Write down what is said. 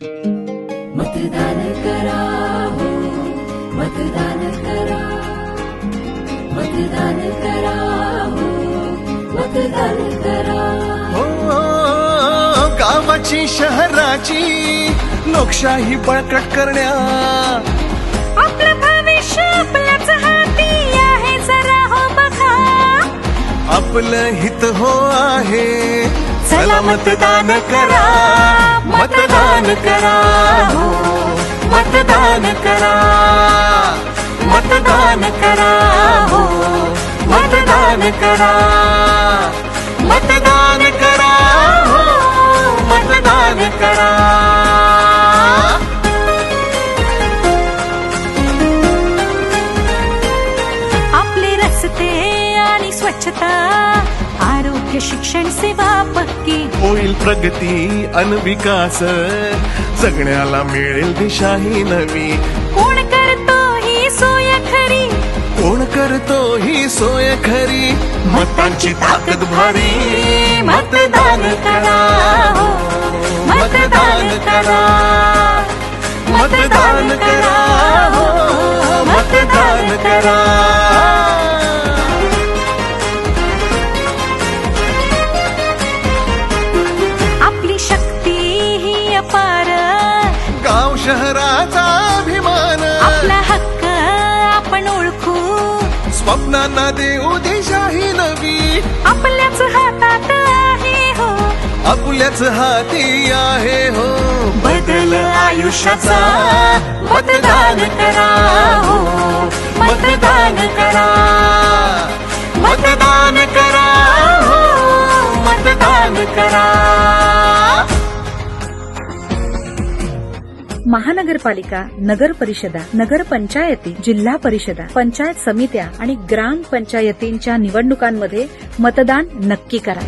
मतदान करा हो, मतदान करा, मतदान करा हो, मतदान करा हो. गावाची शहराची लोकशाही बळकट करण्या, आपलं भविष्य आपल्याच हाती आहे, जरा हो बघा. आपलं हित हो आहे, चला मतदान करा, मतदान करा हो, मतदान करा, मतदान करा हो, मतदान करा, मतदान करा हो, मतदान करा. आपले रस्ते आणि स्वच्छता, आरोग्य शिक्षण सेवा पक्की, होईल प्रगती अन विकास, जगण्याला मिळेल दिशा ही नवी. कोण करतो ही सोय खरी, कोण करतो ही सोय खरी, मतांची ताकद भारी, मतदान करा हो, मतदान करा, मतदान करा हो, मतदान करा. आपली शक्ती ही अपार, गाव शहराचा अभिमान, आपला हक्क आपण ओळखू, स्वप्नांना देऊ दिशा ही नवी. आपल्याच हातात आहे हो, आपल्याच हाती आहे हो, बदल आयुष्याचा, मतदान करा हो, मतदान करा, मतदान करा हो, मतदान करा. महानगरपालिका, नगर परिषदा, नगर पंचायती, जिल्हा परिषदा, पंचायत समित्या आणि ग्राम पंचायतींच्या निवडणुकांमध्ये मतदान नक्की करा.